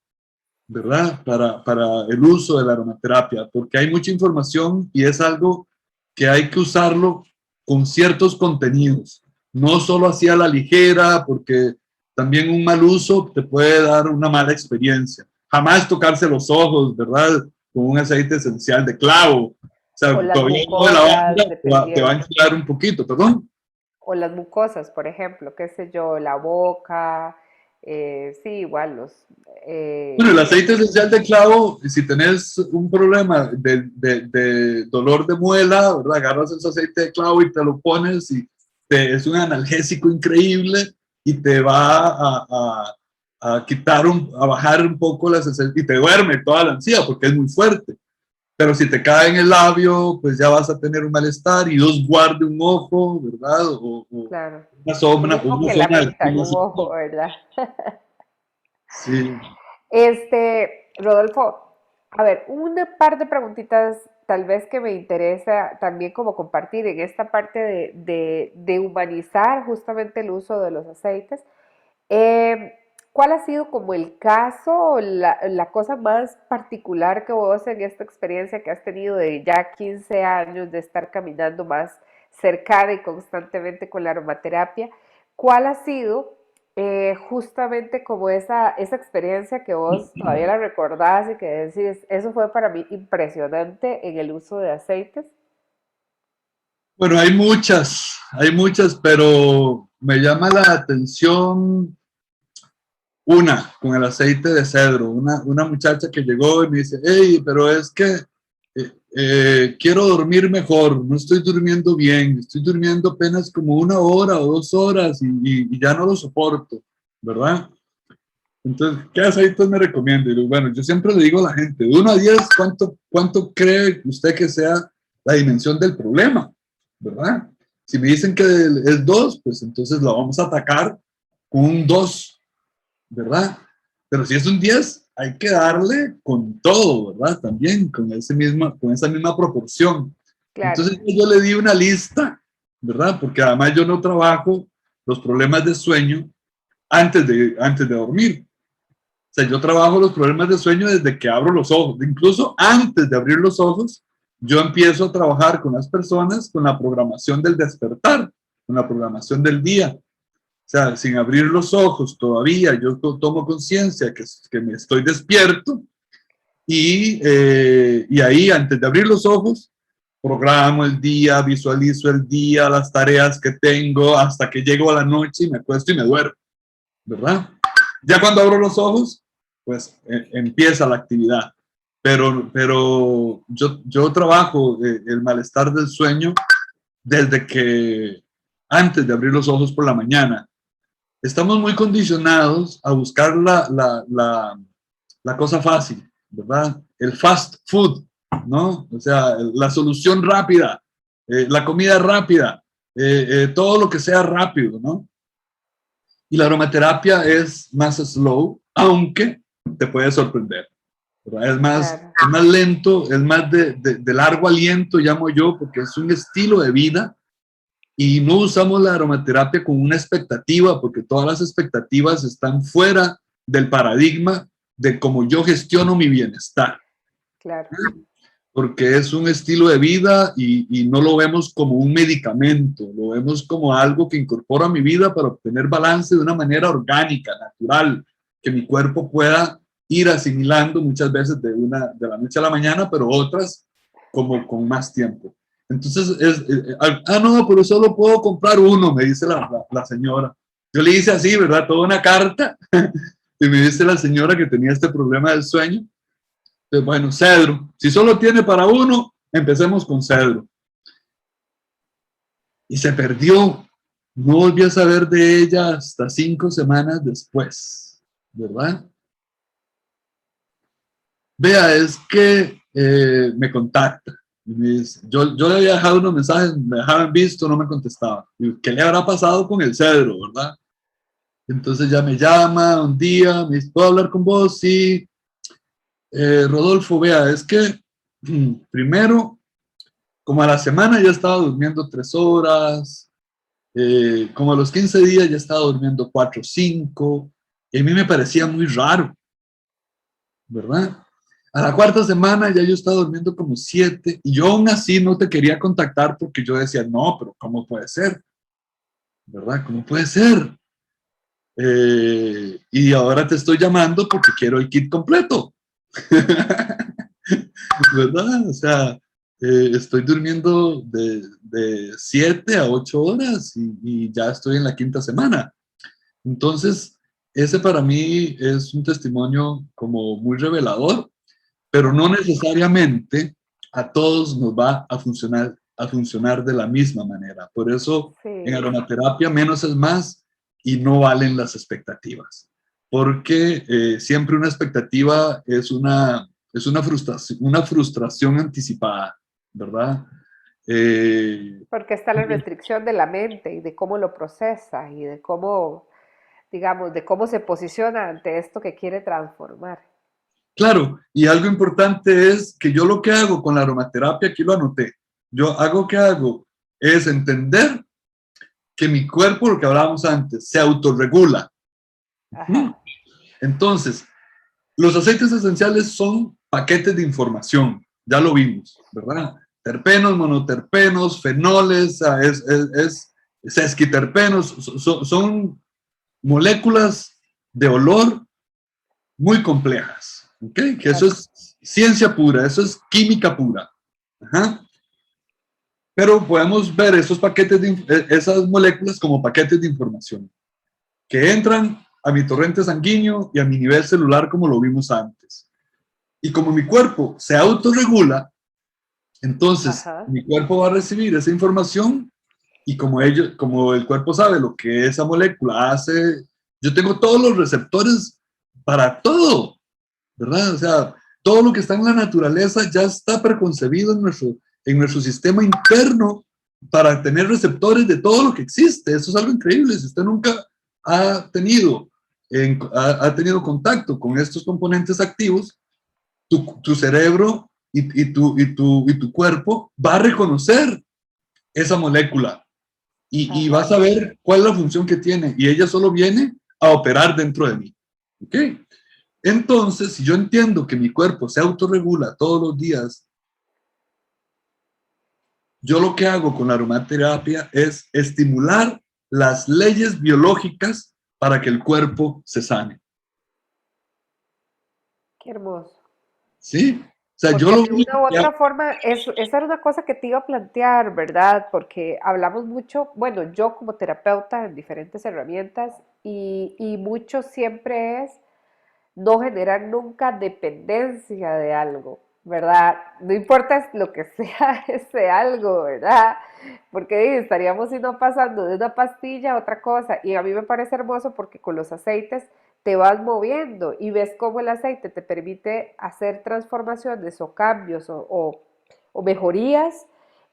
¿verdad? Para el uso de la aromaterapia, porque hay mucha información y es algo que hay que usarlo con ciertos contenidos, no solo así a la ligera, porque también un mal uso te puede dar una mala experiencia. Jamás tocarse los ojos, ¿verdad? Con un aceite esencial de clavo. O O sea, las todavía no de la mucosas, banda te va a dependiendo. enchilar un poquito, perdón. O las mucosas, por ejemplo, qué sé yo, la boca, sí, igual los, Bueno, el sí, aceite esencial de clavo, si tenés un problema de dolor de muela, ¿verdad? Agarras ese aceite de clavo y te lo pones y es un analgésico increíble y te va a quitar, a bajar un poco la sensación y te duerme toda la ansiedad porque es muy fuerte. Pero si te cae en el labio, pues ya vas a tener un malestar y dos guarde un ojo, ¿verdad? O claro. Lo mismo una que la zona del menta en clima. un ojo, ¿verdad? Sí. Rodolfo, a ver, una par de preguntitas tal vez que me interesa también como compartir en esta parte de humanizar justamente el uso de los aceites. Eh, ¿Cuál ha sido como el caso o la cosa más particular que vos en esta experiencia que has tenido de ya 15 años de estar caminando más cercana y constantemente con la aromaterapia? ¿Cuál ha sido justamente como esa experiencia que vos todavía la recordás y que decís, eso fue para mí impresionante en el uso de aceites? Bueno, hay muchas, pero me llama la atención una con el aceite de cedro, una muchacha que llegó y me dice, hey, pero es que quiero dormir mejor, no estoy durmiendo bien, estoy durmiendo apenas como 1 hora o 2 horas y ya no lo soporto, ¿verdad? Entonces, ¿qué aceites me recomienda? Y digo, bueno, yo siempre le digo a la gente, de 1 a 10, ¿cuánto cree usted que sea la dimensión del problema? ¿Verdad? Si me dicen que es 2, pues entonces lo vamos a atacar con un 2, ¿verdad? Pero si es un 10, hay que darle con todo, ¿verdad? También con esa misma proporción. Claro, Entonces yo le di una lista, ¿verdad? Porque además yo no trabajo los problemas de sueño antes de dormir. O sea, yo trabajo los problemas de sueño desde que abro los ojos. Incluso antes de abrir los ojos, yo empiezo a trabajar con las personas con la programación del despertar, con la programación del día. O sea, sin abrir los ojos todavía, yo tomo conciencia que me estoy despierto y ahí, antes de abrir los ojos, programo el día, visualizo el día, las tareas que tengo, hasta que llego a la noche y me acuesto y me duermo, ¿verdad? Ya cuando abro los ojos, pues empieza la actividad. Pero yo trabajo el malestar del sueño desde que antes de abrir los ojos por la mañana. Estamos muy condicionados a buscar la cosa fácil, ¿verdad? El fast food, ¿no? O sea, la solución rápida, la comida rápida, todo lo que sea rápido, ¿no? Y la aromaterapia es más slow, aunque te puede sorprender, ¿verdad? Claro, Es más lento, es más de largo aliento, llamo yo, porque es un estilo de vida y no usamos la aromaterapia con una expectativa, porque todas las expectativas están fuera del paradigma de cómo yo gestiono mi bienestar, claro. porque es un estilo de vida y no lo vemos como un medicamento, lo vemos como algo que incorpora a mi vida para obtener balance de una manera orgánica, natural, que mi cuerpo pueda ir asimilando muchas veces de la noche a la mañana, pero otras como con más tiempo. Entonces, no, pero solo puedo comprar uno, me dice la señora. Yo le hice así, ¿verdad? Toda una carta y me dice la señora que tenía este problema del sueño. Entonces, bueno, cedro. Si solo tiene para uno, empecemos con cedro. Y se perdió. No volví a saber de ella hasta 5 semanas después, ¿verdad? Vea, es que me contacta. Yo le había dejado unos mensajes, me dejaban visto, no me contestaba. Y, ¿qué le habrá pasado con el cedro, verdad? Entonces ya me llama un día, me dice, ¿puedo hablar con vos? Sí. Rodolfo, vea, es que primero, como a la semana ya estaba durmiendo 3 horas, como a los 15 días ya estaba durmiendo 4 o 5, y a mí me parecía muy raro, ¿verdad? A la cuarta semana ya yo estaba durmiendo como 7 y yo aún así no te quería contactar porque yo decía, no, pero ¿cómo puede ser? ¿Verdad? ¿Cómo puede ser? Y ahora te estoy llamando porque quiero el kit completo, ¿verdad? O sea, estoy durmiendo de 7 a 8 horas y ya estoy en la quinta semana. Entonces, ese para mí es un testimonio como muy revelador, pero no Ajá. necesariamente a todos nos va a funcionar de la misma manera. Por eso en Sí, aromaterapia menos es más y no valen las expectativas, porque siempre una expectativa es una frustración anticipada, ¿verdad? Eh, porque está la restricción de la mente y de cómo lo procesa y de cómo, digamos, de cómo se posiciona ante esto que quiere transformar. Claro, y algo importante es que yo lo que hago con la aromaterapia, aquí lo anoté, yo hago que hago es entender que mi cuerpo, lo que hablábamos antes, se autorregula. Ajá, Entonces, los aceites esenciales son paquetes de información, ya lo vimos, ¿verdad? Terpenos, monoterpenos, fenoles, sesquiterpenos, son moléculas de olor muy complejas, ¿ok? Que eso claro. es ciencia pura, eso es química pura. Ajá. Pero podemos ver esos paquetes esas moléculas como paquetes de información que entran a mi torrente sanguíneo y a mi nivel celular como lo vimos antes. Y como mi cuerpo se autorregula, entonces Ajá, mi cuerpo va a recibir esa información y como el cuerpo sabe lo que esa molécula hace, yo tengo todos los receptores para todo, ¿verdad? O sea, todo lo que está en la naturaleza ya está preconcebido en nuestro sistema interno para tener receptores de todo lo que existe. Eso es algo increíble. Si usted nunca ha tenido contacto con estos componentes activos, tu cerebro y tu cuerpo va a reconocer esa molécula y vas a ajá. ver cuál es la función que tiene y ella solo viene a operar dentro de mí. ¿Ok? Entonces, si yo entiendo que mi cuerpo se autorregula todos los días, yo lo que hago con la aromaterapia es estimular las leyes biológicas para que el cuerpo se sane. Qué hermoso. ¿Sí? sea, yo Porque lo de vi, una u otra forma, esa era una cosa que te iba a plantear, ¿verdad? Porque hablamos mucho, bueno, yo como terapeuta en diferentes herramientas y mucho siempre es no generar nunca dependencia de algo, ¿verdad? No importa lo que sea ese algo, ¿verdad? Porque estaríamos sino pasando de una pastilla a otra cosa. Y a mí me parece hermoso porque con los aceites te vas moviendo y ves cómo el aceite te permite hacer transformaciones o cambios o mejorías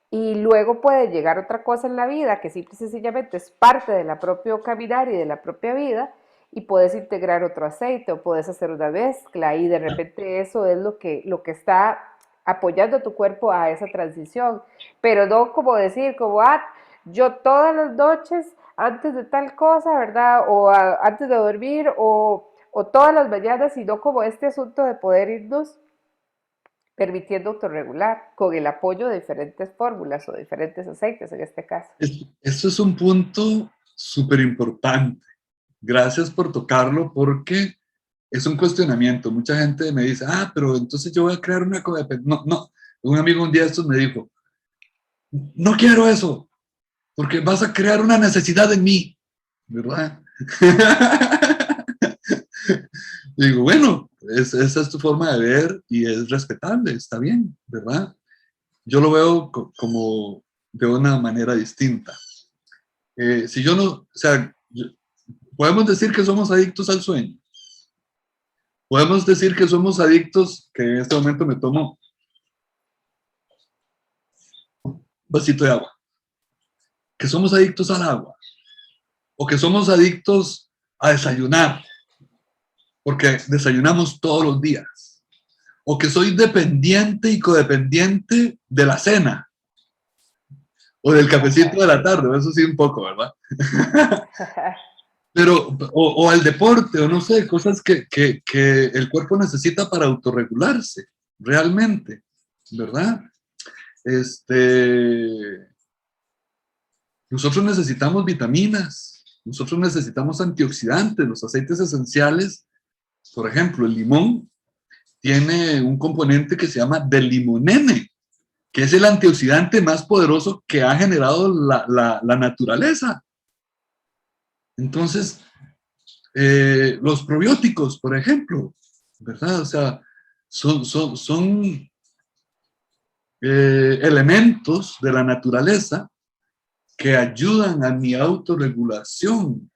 y luego puede llegar otra cosa en la vida que simple y sencillamente es parte de la propio caminar y de la propia vida y puedes integrar otro aceite o puedes hacer una mezcla y de repente eso es lo que está apoyando a tu cuerpo a esa transición. Pero no como decir, como, yo todas las noches antes de tal cosa, ¿verdad? O antes de dormir o todas las mañanas, sino como este asunto de poder irnos permitiendo autorregular con el apoyo de diferentes fórmulas o diferentes aceites en este caso. esto es un punto súper importante. Gracias por tocarlo porque es un cuestionamiento. Mucha gente me dice, pero entonces yo voy a crear una codependencia. No, no. Un amigo un día de estos me dijo, no quiero eso, porque vas a crear una necesidad en mí, ¿verdad? Digo, bueno, esa es tu forma de ver y es respetable, está bien, ¿verdad? Yo lo veo como de una manera distinta. Si yo no, o sea, podemos decir que somos adictos al sueño. Podemos decir que somos adictos, que en este momento me tomo un vasito de agua, que somos adictos al agua, o que somos adictos a desayunar, porque desayunamos todos los días, o que soy dependiente y codependiente de la cena, o del cafecito de la tarde, eso sí un poco, ¿verdad? Pero, o al deporte, o no sé, cosas que el cuerpo necesita para autorregularse, realmente, ¿verdad? Este, nosotros necesitamos vitaminas, nosotros necesitamos antioxidantes, los aceites esenciales, por ejemplo, el limón tiene un componente que se llama del-limonene, que es el antioxidante más poderoso que ha generado la naturaleza. Entonces, los probióticos, por ejemplo, ¿verdad? O sea, son elementos de la naturaleza que ayudan a mi autorregulación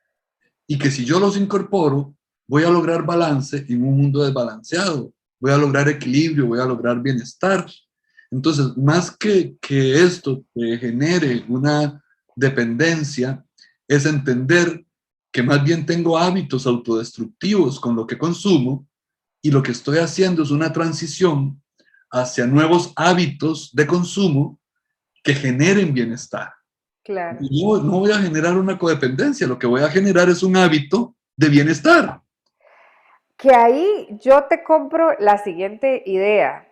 y que si yo los incorporo, voy a lograr balance en un mundo desbalanceado, voy a lograr equilibrio, voy a lograr bienestar. Entonces, más que esto que genere una dependencia, es entender que más bien tengo hábitos autodestructivos con lo que consumo y lo que estoy haciendo es una transición hacia nuevos hábitos de consumo que generen bienestar. Claro. No, no voy a generar una codependencia, lo que voy a generar es un hábito de bienestar. Que ahí yo te compro la siguiente idea,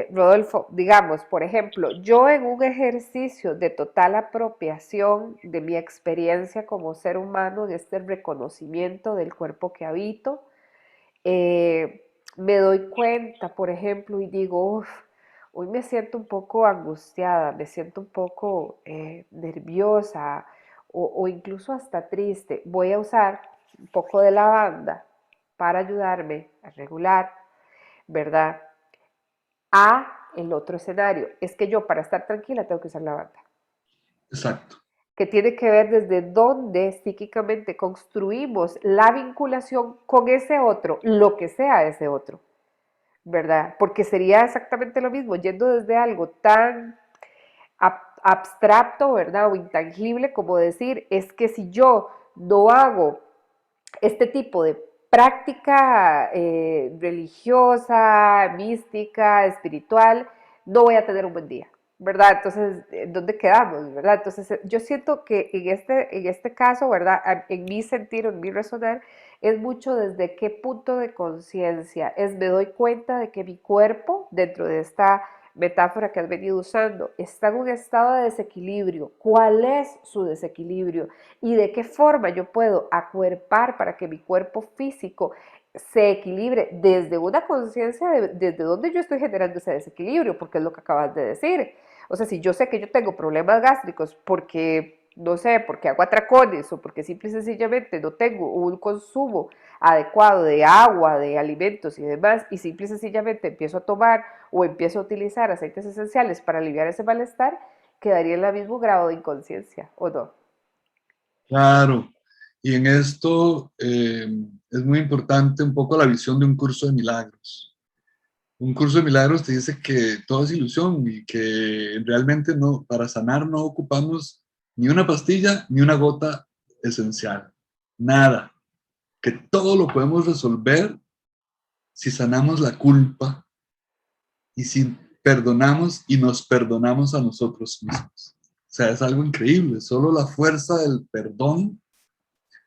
Rodolfo, digamos, por ejemplo, yo en un ejercicio de total apropiación de mi experiencia como ser humano, en este reconocimiento del cuerpo que habito, me doy cuenta, por ejemplo, y digo, "Uf, hoy me siento un poco angustiada, me siento un poco nerviosa o incluso hasta triste. Voy a usar un poco de lavanda para ayudarme a regular, ¿verdad? A el otro escenario, es que yo para estar tranquila tengo que usar lavanda, Exacto. que tiene que ver desde dónde psíquicamente construimos la vinculación con ese otro, lo que sea ese otro. ¿Verdad? Porque sería exactamente lo mismo, yendo desde algo tan abstracto, ¿verdad? O intangible como decir, es que si yo no hago este tipo de práctica religiosa, mística, espiritual, no voy a tener un buen día, ¿verdad? Entonces, ¿dónde quedamos, verdad? Entonces, yo siento que en este caso, ¿verdad? En mi sentir, en mi resonar, es mucho desde qué punto de conciencia es, me doy cuenta de que mi cuerpo, dentro de esta metáfora que has venido usando, está en un estado de desequilibrio. ¿Cuál es su desequilibrio? Y de qué forma yo puedo acuerpar para que mi cuerpo físico se equilibre desde una conciencia de desde donde yo estoy generando ese desequilibrio, porque es lo que acabas de decir. O sea, si yo sé que yo tengo problemas gástricos porque, no sé, porque hago atracones o porque simple y sencillamente no tengo un consumo adecuado de agua, de alimentos y demás, y simple y sencillamente empiezo a tomar o empiezo a utilizar aceites esenciales para aliviar ese malestar, quedaría en el mismo grado de inconsciencia, ¿o no? Claro. Y en esto es muy importante un poco la visión de un curso de milagros. Un curso de milagros te dice que todo es ilusión y que realmente no, para sanar no ocupamos ni una pastilla ni una gota esencial. Nada. Que todo lo podemos resolver si sanamos la culpa y si perdonamos y nos perdonamos a nosotros mismos. O sea, es algo increíble. Solo la fuerza del perdón,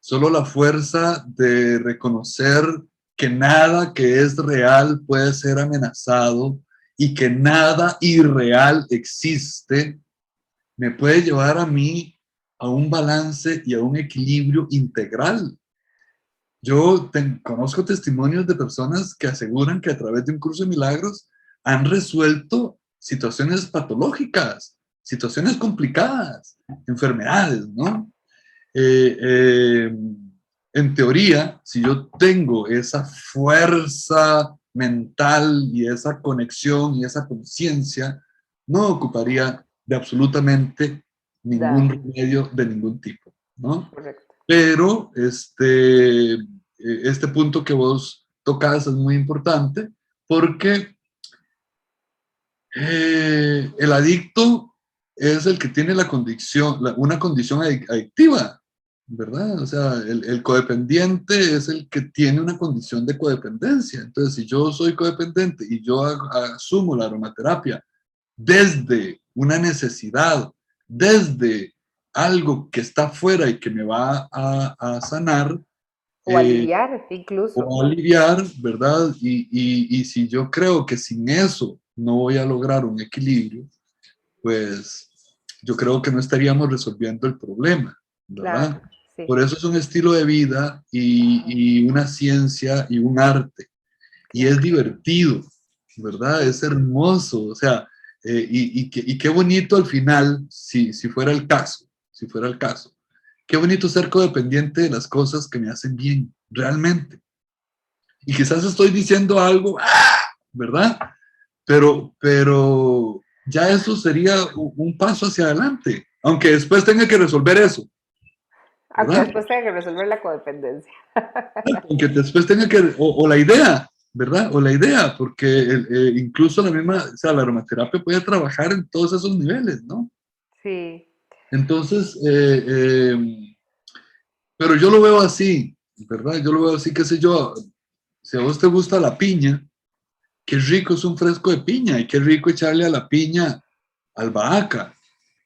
solo la fuerza de reconocer que nada que es real puede ser amenazado y que nada irreal existe, me puede llevar a mí a un balance y a un equilibrio integral. Yo conozco testimonios de personas que aseguran que a través de un curso de milagros han resuelto situaciones patológicas, situaciones complicadas, enfermedades, ¿no? Eh, eh, en teoría, si yo tengo esa fuerza mental y esa conexión y esa conciencia, no ocuparía de absolutamente ningún Nada, remedio de ningún tipo, ¿no? correcto. Pero este punto que vos tocas es muy importante porque el adicto es el que tiene la condición, una condición adictiva, ¿verdad? O sea, el codependiente es el que tiene una condición de codependencia. Entonces, si yo soy codependiente y yo asumo la aromaterapia desde una necesidad, desde algo que está fuera y que me va a sanar, O eh, aliviar incluso. o aliviar, ¿verdad? Y si yo creo que sin eso no voy a lograr un equilibrio, pues yo creo que no estaríamos resolviendo el problema, ¿verdad? Claro, sí. Por eso es un estilo de vida Ajá, y una ciencia y un arte. Y es claro, divertido, ¿verdad? sí. Es hermoso, o sea, y qué bonito al final, si fuera el caso, si fuera el caso. Qué bonito ser codependiente de las cosas que me hacen bien, realmente. Y quizás estoy diciendo algo, ¡ah! ¿Verdad? Pero ya eso sería un paso hacia adelante, aunque después tenga que resolver eso, Aunque ¿verdad? después tenga que resolver la codependencia. Aunque después tenga que, o la idea, ¿verdad? O la idea, porque incluso la misma, o sea, la aromaterapia puede trabajar en todos esos niveles, ¿no? Sí, Entonces, pero yo lo veo así, ¿verdad? Yo lo veo así, qué sé yo, si a vos te gusta la piña, qué rico es un fresco de piña y qué rico echarle a la piña albahaca,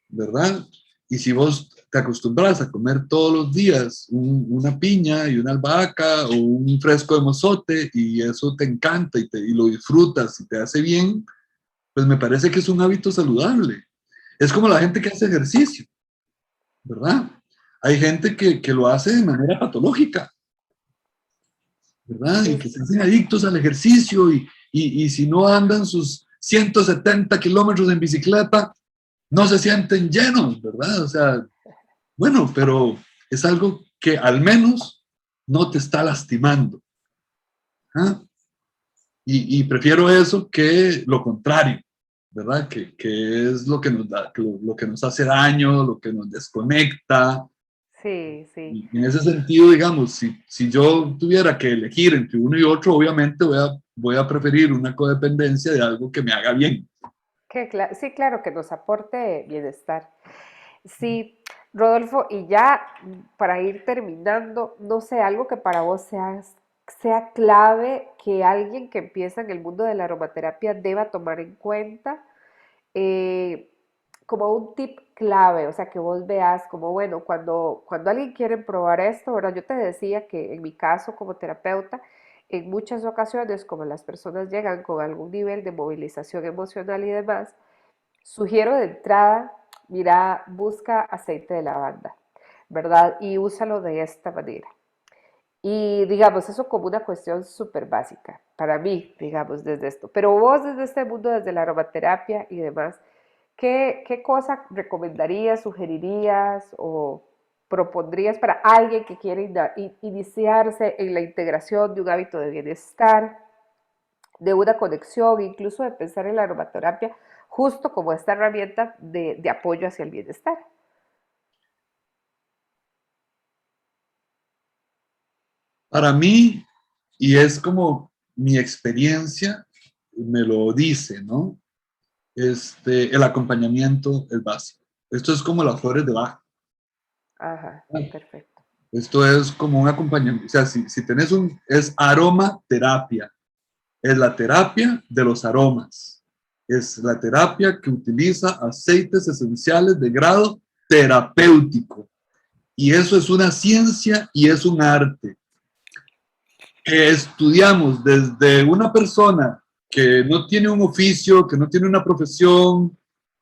¿verdad? Y si vos te acostumbras a comer todos los días una piña y una albahaca o un fresco de mozote y eso te encanta y lo disfrutas y te hace bien, pues me parece que es un hábito saludable. Es como la gente que hace ejercicio, ¿verdad? Hay gente que lo hace de manera patológica, ¿verdad? Y sí, que se hacen adictos al ejercicio y si no andan sus 170 kilómetros en bicicleta, no se sienten llenos, ¿verdad? O sea, bueno, pero es algo que al menos no te está lastimando. ¿Ah? Y prefiero eso que lo contrario, ¿verdad? Que es lo que nos da, lo que nos hace daño, lo que nos desconecta. sí, sí. Y en ese sentido, digamos, si yo tuviera que elegir entre uno y otro, obviamente voy a preferir una codependencia de algo que me haga bien. Sí, claro, que nos aporte bienestar. Sí, Rodolfo, y ya para ir terminando, no sé, algo que para vos sea clave que alguien que empieza en el mundo de la aromaterapia deba tomar en cuenta, eh, como un tip clave, o sea, que vos veas como, bueno, cuando alguien quiere probar esto, ¿verdad? Yo te decía que en mi caso como terapeuta, en muchas ocasiones, como las personas llegan con algún nivel de movilización emocional y demás, sugiero de entrada, mira, busca aceite de lavanda, ¿verdad? Y úsalo de esta manera. Y digamos, eso como una cuestión súper básica para mí, digamos, desde esto. Pero vos desde este mundo, desde la aromaterapia y demás, ¿qué cosa recomendarías, sugerirías o propondrías para alguien que quiere iniciarse en la integración de un hábito de bienestar, de una conexión, incluso de pensar en la aromaterapia justo como esta herramienta de apoyo hacia el bienestar? Para mí, y es como mi experiencia me lo dice, ¿no? El acompañamiento es básico. Esto es como las flores de Bach. Ajá, perfecto. Esto es como un acompañamiento. O sea, si tenés es aromaterapia. Es la terapia de los aromas. Es la terapia que utiliza aceites esenciales de grado terapéutico. Y eso es una ciencia y es un arte que estudiamos desde una persona que no tiene un oficio, que no tiene una profesión,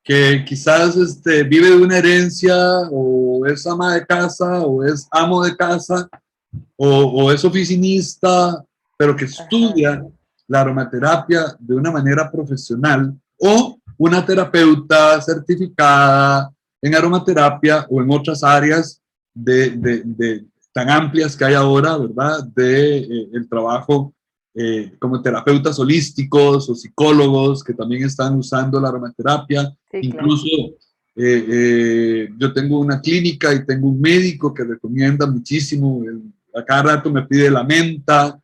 que quizás vive de una herencia o es ama de casa o es amo de casa o es oficinista, pero que Ajá, estudia la aromaterapia de una manera profesional o una terapeuta certificada en aromaterapia o en otras áreas tan amplias que hay ahora, ¿verdad? El trabajo como terapeutas holísticos o psicólogos que también están usando la aromaterapia. sí, claro. Incluso yo tengo una clínica y tengo un médico que recomienda muchísimo, a cada rato me pide la menta,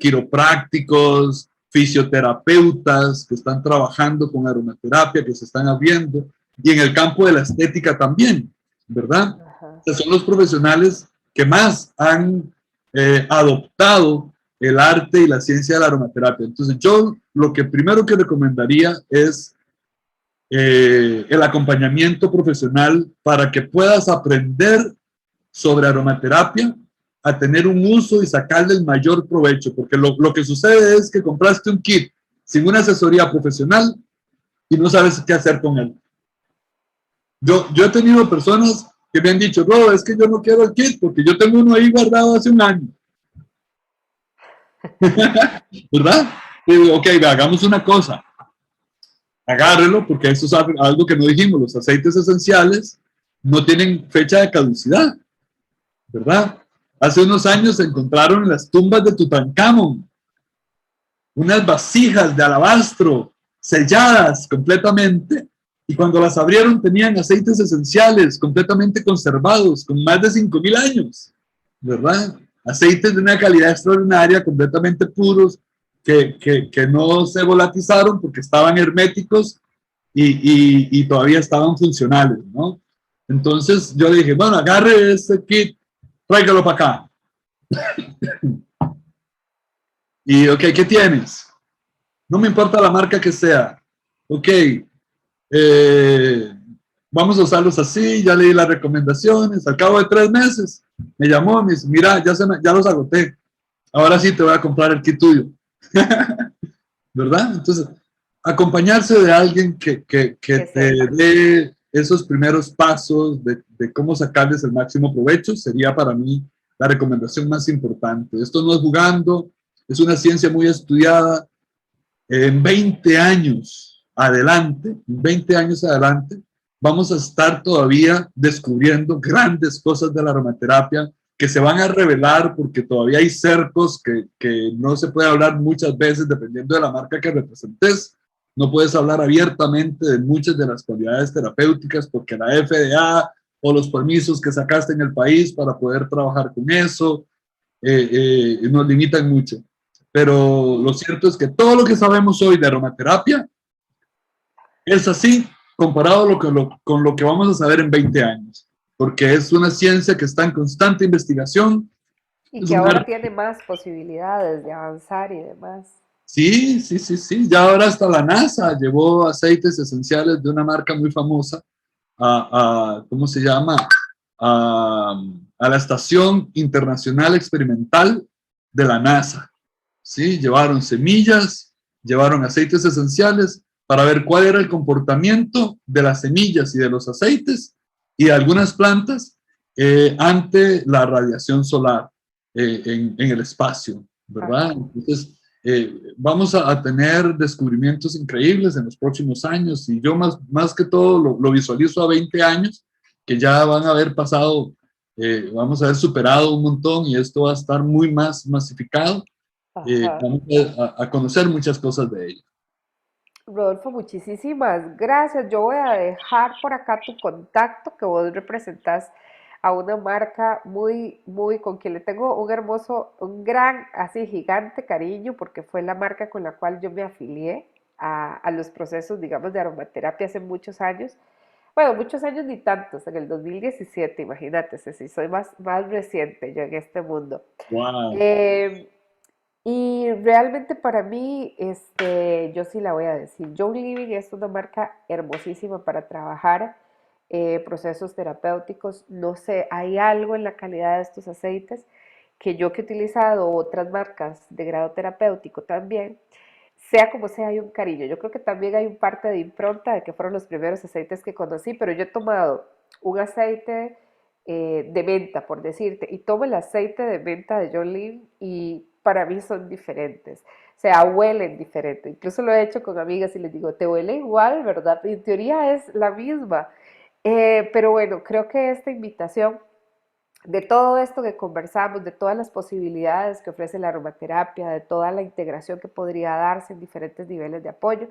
quiroprácticos, fisioterapeutas que están trabajando con aromaterapia, que se están abriendo, y en el campo de la estética también, ¿verdad? Ajá. O sea, son los profesionales que más han adoptado el arte y la ciencia de la aromaterapia. Entonces, yo lo que primero que recomendaría es el acompañamiento profesional para que puedas aprender sobre aromaterapia a tener un uso y sacarle el mayor provecho, porque lo que sucede es que compraste un kit sin una asesoría profesional y no sabes qué hacer con él. Yo he tenido personas que me han dicho, no, es que yo no quiero el kit porque yo tengo uno ahí guardado hace un año, ¿verdad? Y digo, ok, hagamos una cosa, agárrelo porque eso es algo que no dijimos, los aceites esenciales no tienen fecha de caducidad, ¿verdad? Hace unos años se encontraron en las tumbas de Tutankamón unas vasijas de alabastro selladas completamente y cuando las abrieron tenían aceites esenciales completamente conservados con más de 5.000 años, ¿verdad? Aceites de una calidad extraordinaria, completamente puros, que no se volatizaron porque estaban herméticos y todavía estaban funcionales, ¿no? Entonces yo le dije, bueno, agarre este kit, tráigalo para acá. Y, ok, ¿qué tienes? No me importa la marca que sea. Ok, eh, vamos a usarlos así, ya leí las recomendaciones. Al cabo de 3 meses me llamó, me dice, mira, ya los agoté. Ahora sí te voy a comprar el kit tuyo. ¿Verdad? Entonces, acompañarse de alguien que Que te sepa. dé esos primeros pasos de cómo sacarles el máximo provecho sería para mí la recomendación más importante. Esto no es jugando, es una ciencia muy estudiada. En 20 años adelante, 20 años adelante, vamos a estar todavía descubriendo grandes cosas de la aromaterapia que se van a revelar porque todavía hay cercos que no se puede hablar muchas veces dependiendo de la marca que representes. No puedes hablar abiertamente de muchas de las cualidades terapéuticas porque la FDA o los permisos que sacaste en el país para poder trabajar con eso nos limitan mucho. Pero lo cierto es que todo lo que sabemos hoy de aromaterapia es así comparado con lo que vamos a saber en 20 años, porque es una ciencia que está en constante investigación. Y Es que un ahora arte. tiene más posibilidades de avanzar y demás. Sí, sí, sí, sí. Ya ahora hasta la NASA llevó aceites esenciales de una marca muy famosa ¿cómo se llama? A, a la Estación Internacional Experimental de la NASA. ¿Sí? Llevaron semillas, llevaron aceites esenciales para ver cuál era el comportamiento de las semillas y de los aceites y de algunas plantas ante la radiación solar. en el espacio, ¿verdad? Ajá. Entonces, vamos a tener descubrimientos increíbles en los próximos años y yo más que todo lo visualizo a 20 años, que ya van a haber pasado, vamos a haber superado un montón y esto va a estar muy más masificado. Ajá. Vamos a conocer muchas cosas de ello. Rodolfo, muchísimas gracias. Yo voy a dejar por acá tu contacto, que vos representas a una marca con quien le tengo un hermoso, un gran, así gigante cariño, porque fue la marca con la cual yo me afilié a los procesos, digamos, de aromaterapia hace muchos años. Bueno, muchos años ni tantos, en el 2017, imagínate, si soy más reciente yo en este mundo. Wow. Eh, y realmente para mí, yo sí la voy a decir, John Living es una marca hermosísima para trabajar procesos terapéuticos. No sé, hay algo en la calidad de estos aceites que he utilizado otras marcas de grado terapéutico también, sea como sea, hay un cariño. Yo creo que también hay un parte de impronta de que fueron los primeros aceites que conocí, pero yo he tomado un aceite de menta, por decirte, y tomo el aceite de menta de John Lynn y para mí son diferentes. O sea, huelen diferente. Incluso lo he hecho con amigas y les digo, te huele igual, ¿verdad? Y en teoría es la misma. Pero bueno, creo que esta invitación de todo esto que conversamos, de todas las posibilidades que ofrece la aromaterapia, de toda la integración que podría darse en diferentes niveles de apoyo,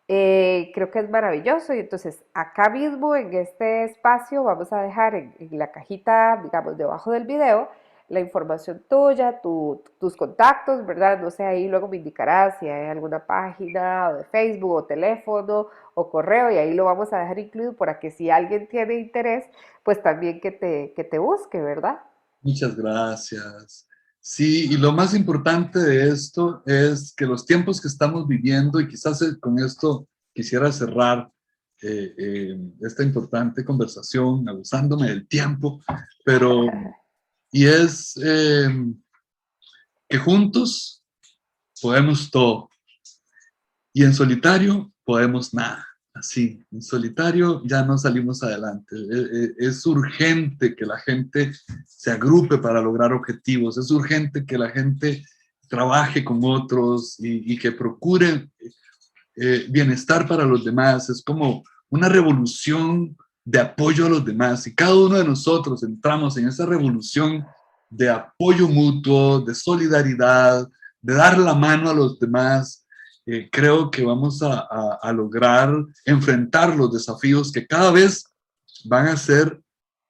creo que es maravilloso y entonces acá mismo en este espacio vamos a dejar en la cajita, digamos, debajo del video, la información tuya, tus contactos, ¿verdad? No sé, ahí luego me indicarás si hay alguna página o de Facebook o teléfono o correo y ahí lo vamos a dejar incluido para que si alguien tiene interés, pues también que te busque, ¿verdad? Muchas gracias. Sí, y lo más importante de esto es que los tiempos que estamos viviendo, y quizás con esto quisiera cerrar esta importante conversación, abusándome del tiempo, pero, y es que juntos podemos todo, y en solitario podemos nada. Así, en solitario ya no salimos adelante. Es urgente que la gente se agrupe para lograr objetivos. Es urgente que la gente trabaje con otros y que procure bienestar para los demás. Es como una revolución de apoyo a los demás. Y cada uno de nosotros entramos en esa revolución de apoyo mutuo, de solidaridad, de dar la mano a los demás. Creo que vamos a lograr enfrentar los desafíos que cada vez van a ser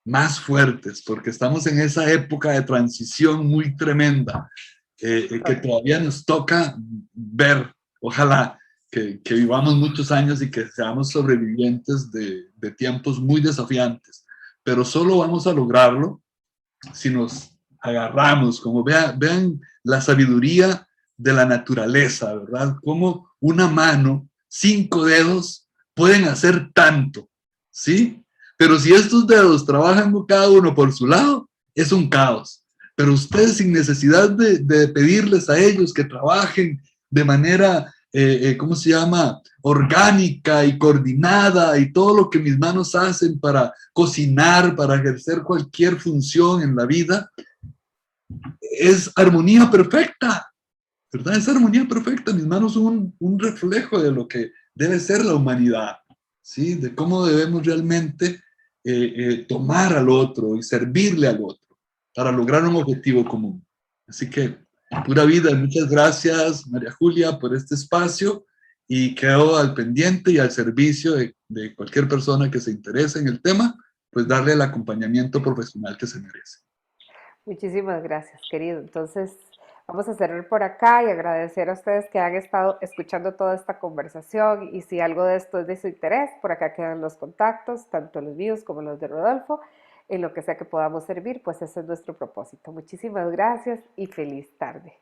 más fuertes, porque estamos en esa época de transición muy tremenda que todavía nos toca ver. Ojalá que vivamos muchos años y que seamos sobrevivientes de tiempos muy desafiantes, pero solo vamos a lograrlo si nos agarramos, como vean la sabiduría de la naturaleza, ¿verdad? Como una mano, 5 dedos pueden hacer tanto, ¿sí? Pero si estos dedos trabajan cada uno por su lado, es un caos. Pero ustedes sin necesidad de pedirles a ellos que trabajen de manera, ¿cómo se llama? Orgánica y coordinada y todo lo que mis manos hacen para cocinar, para ejercer cualquier función en la vida, es armonía perfecta, ¿verdad? Es armonía perfecta. Mis manos son un reflejo de lo que debe ser la humanidad, ¿sí? De cómo debemos realmente tomar al otro y servirle al otro para lograr un objetivo común. Así que, pura vida, muchas gracias, María Julia, por este espacio y quedo al pendiente y al servicio de cualquier persona que se interese en el tema, pues darle el acompañamiento profesional que se merece. Muchísimas gracias, querido. Entonces, vamos a cerrar por acá y agradecer a ustedes que han estado escuchando toda esta conversación y si algo de esto es de su interés, por acá quedan los contactos, tanto los míos como los de Rodolfo, en lo que sea que podamos servir, pues ese es nuestro propósito. Muchísimas gracias y feliz tarde.